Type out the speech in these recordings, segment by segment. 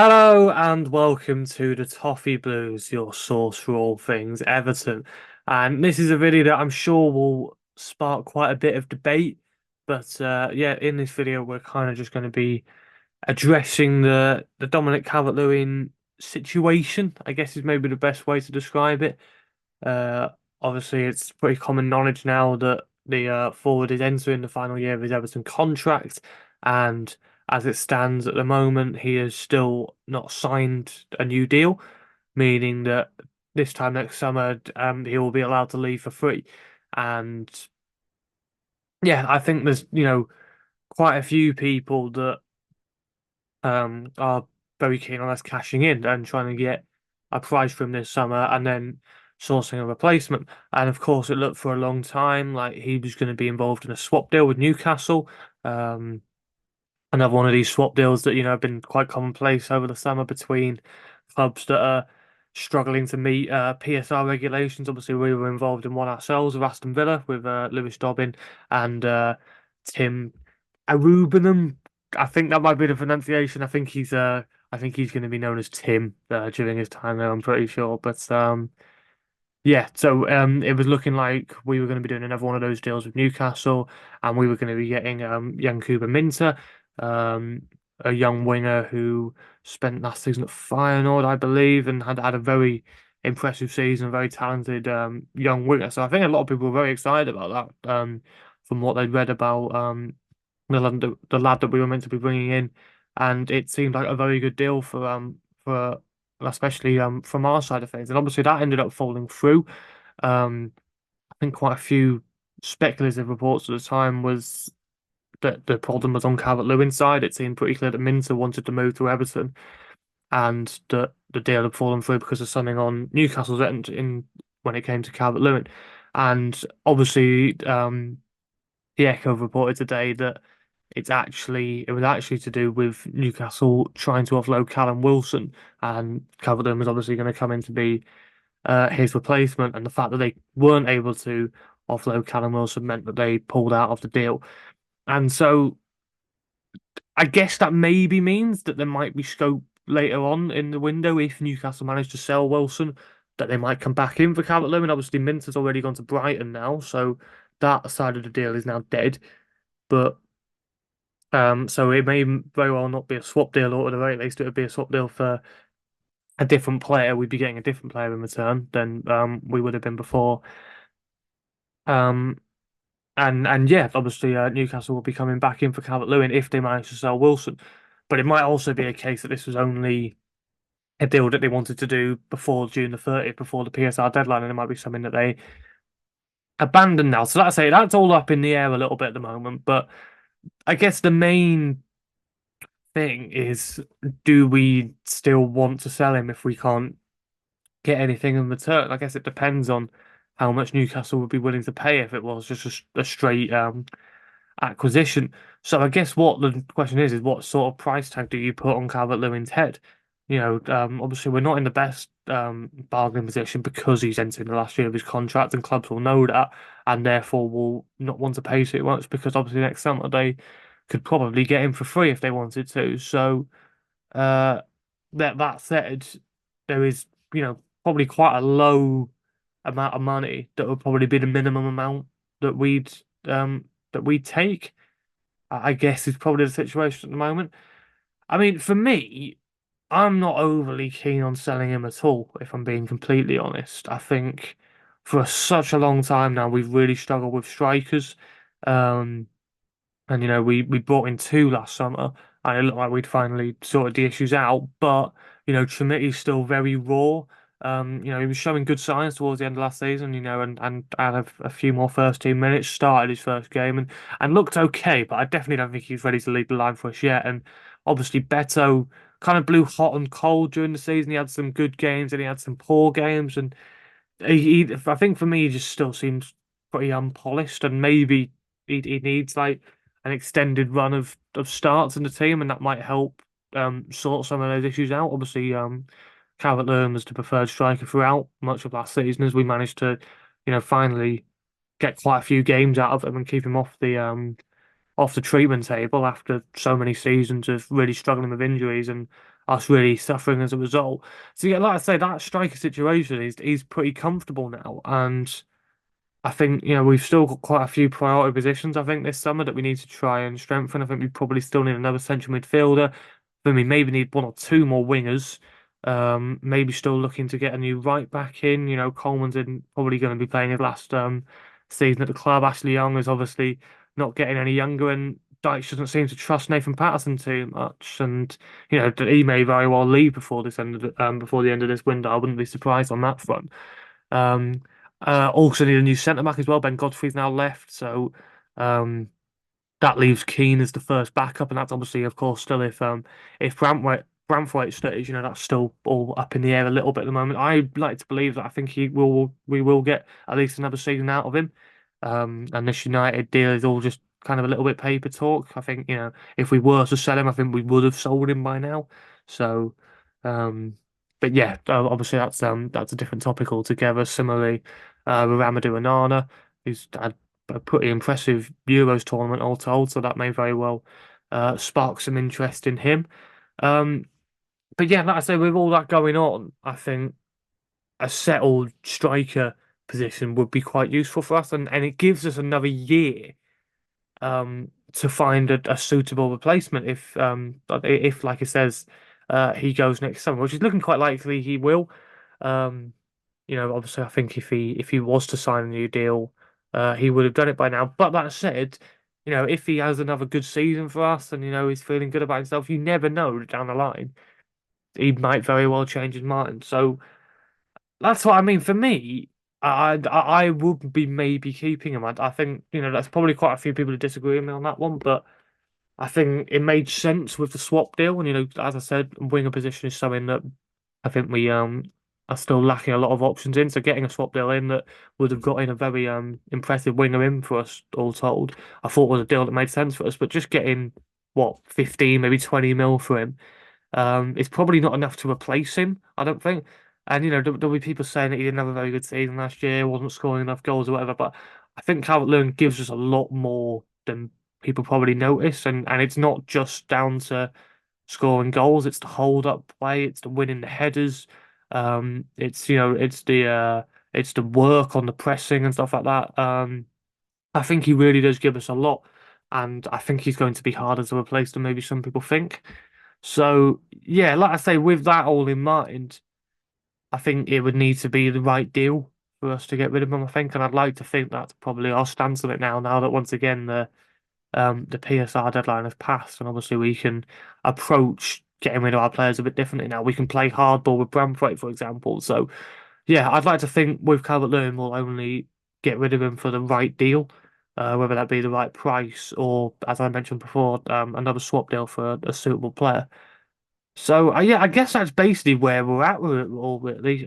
Hello and welcome to the Toffee Blues, your source for all things Everton. And this is a video that I'm sure will spark quite a bit of debate. But yeah, in this video, we're kind of just going to be addressing the Dominic Calvert-Lewin situation, I guess is maybe the best way to describe it. Uh, Obviously, it's pretty common knowledge now that the forward is entering the final year of his Everton contract, and as it stands at the moment, he has still not signed a new deal, meaning that this time next summer, he will be allowed to leave for free. And yeah, I think there's quite a few people that are very keen on us cashing in and trying to get a price from this summer and then sourcing a replacement. And of course, it looked for a long time like he was going to be involved in a swap deal with Newcastle. Um, Another one of these swap deals that have been quite commonplace over the summer between clubs that are struggling to meet PSR regulations. Obviously, we were involved in one ourselves with Aston Villa with Lewis Dobbin and Tim Arubanum. I think that might be the pronunciation. I think he's going to be known as Tim during his time there. I'm pretty sure, but yeah, so it was looking like we were going to be doing another one of those deals with Newcastle, and we were going to be getting young Kuba Minter, um, a young winger who spent last season at Feyenoord, I believe, and had a very impressive season, a very talented young winger. So I think a lot of people were very excited about that, from what they'd read about the lad that we were meant to be bringing in, and it seemed like a very good deal for especially from our side of things. And obviously that ended up falling through. I think quite a few speculative reports at the time was that the problem was on Calvert-Lewin's side. It seemed pretty clear that Minter wanted to move to Everton, and that the deal had fallen through because of something on Newcastle's end in when it came to Calvert-Lewin. And obviously, the Echo reported today that it was actually to do with Newcastle trying to offload Callum Wilson, and Calvert-Lewin was obviously going to come in to be his replacement, and the fact that they weren't able to offload Callum Wilson meant that they pulled out of the deal. And so I guess that maybe means that there might be scope later on in the window if Newcastle manage to sell Wilson, that they might come back in for Calvert-Lewin. Obviously, Minter's already gone to Brighton now, so that side of the deal is now dead. But so it may very well not be a swap deal, or at the very least, it would be a swap deal for a different player. We'd be getting a different player in return than we would have been before. Um, and yeah, obviously Newcastle will be coming back in for Calvert-Lewin if they manage to sell Wilson. But it might also be a case that this was only a deal that they wanted to do before June the 30th, before the PSR deadline, and it might be something that they abandon now. So that's all up in the air a little bit at the moment. But I guess the main thing is, do we still want to sell him if we can't get anything in return? I guess it depends on how much Newcastle would be willing to pay if it was just a straight acquisition. So I guess what the question is what sort of price tag do you put on Calvert-Lewin's head? Obviously we're not in the best bargaining position because he's entering the last year of his contract, and clubs will know that, and therefore will not want to pay too much because obviously next summer they could probably get him for free if they wanted to. So uh, that said, there is probably quite a low amount of money that would probably be the minimum amount that we'd take. I guess is probably the situation at the moment. I mean, for me, I'm not overly keen on selling him at all, if I'm being completely honest. I think for such a long time now, we've really struggled with strikers. Um, and we brought in two last summer, and it looked like we'd finally sorted the issues out. But Trinity's still very raw. He was showing good signs towards the end of last season. And had a few more first team minutes. Started his first game and looked okay, but I definitely don't think he's ready to lead the line for us yet. And obviously, Beto kind of blew hot and cold during the season. He had some good games and he had some poor games, and I think for me, he just still seems pretty unpolished, and maybe he needs like an extended run of starts in the team, and that might help sort some of those issues out. Obviously, Calvert-Lewin was the preferred striker throughout much of last season, as we managed to, finally get quite a few games out of him and keep him off the treatment table after so many seasons of really struggling with injuries. And us really suffering as a result. So yeah, like I say, that striker situation is he's pretty comfortable now, and I think, we've still got quite a few priority positions, I think, this summer that we need to try and strengthen. I think we probably still need another central midfielder. Then we maybe need one or two more wingers. Maybe still looking to get a new right back in. Coleman's probably going to be playing his last season at the club. Ashley Young is obviously not getting any younger, and Dyche doesn't seem to trust Nathan Patterson too much. And he may very well leave before before the end of this window. I wouldn't be surprised on that front. Um, also need a new centre back as well. Ben Godfrey's now left, so um, that leaves Keane as the first backup, and that's obviously, of course, still if Brantwaite stays, that's still all up in the air a little bit at the moment. I'd like to believe that I think we will get at least another season out of him. And this United deal is all just kind of a little bit paper talk. I think, if we were to sell him, I think we would have sold him by now. So, um, but yeah, obviously that's a different topic altogether. Similarly, with Amadou Onana, who's had a pretty impressive Euros tournament all told, so that may very well spark some interest in him. Um, but yeah, like I say, with all that going on, I think a settled striker position would be quite useful for us, and it gives us another year to find a suitable replacement if like it says he goes next summer, which is looking quite likely he will. Um, Obviously, I think if he was to sign a new deal, he would have done it by now. But that said, if he has another good season for us and he's feeling good about himself, you never know down the line he might very well change his mind. So that's what I mean. For me, I would be maybe keeping him. I think that's probably quite a few people who disagree with me on that one, but I think it made sense with the swap deal. And as I said, winger position is something that I think we are still lacking a lot of options in. So getting a swap deal in that would have got in a very impressive winger in for us all told, I thought was a deal that made sense for us. But just getting what 15, maybe 20 mil for him, it's probably not enough to replace him, I don't think. And there'll be people saying that he didn't have a very good season last year, wasn't scoring enough goals or whatever. But I think Calvert-Lewin gives us a lot more than people probably notice, and it's not just down to scoring goals. It's the hold up play. It's the winning the headers. It's the work on the pressing and stuff like that. I think he really does give us a lot, and I think he's going to be harder to replace than maybe some people think. So yeah, like I say, with that all in mind, I think it would need to be the right deal for us to get rid of him. I think, and I'd like to think that's probably our stance on it now. Now that once again the PSR deadline has passed, and obviously we can approach getting rid of our players a bit differently now. We can play hardball with Bramthwaite, for example. So yeah, I'd like to think with Calvert-Lewin we'll only get rid of him for the right deal, whether that be the right price or, as I mentioned before, another swap deal for a suitable player. So yeah, I guess that's basically where we're at with it all, really.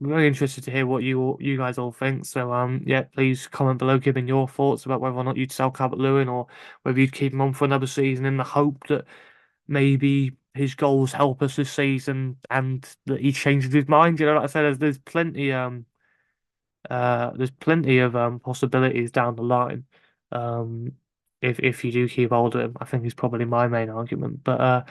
Very interested to hear what you guys all think. So yeah, please comment below giving your thoughts about whether or not you'd sell Calvert-Lewin or whether you'd keep him on for another season in the hope that maybe his goals help us this season and that he changes his mind. Like I said, there's plenty of possibilities down the line. Um, if you do keep hold of him, I think is probably my main argument. But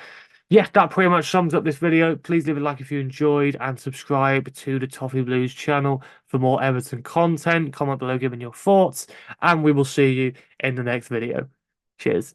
yeah, that pretty much sums up this video. Please leave a like if you enjoyed and subscribe to the Toffee Blues channel for more Everton content. Comment below giving your thoughts, and we will see you in the next video. Cheers.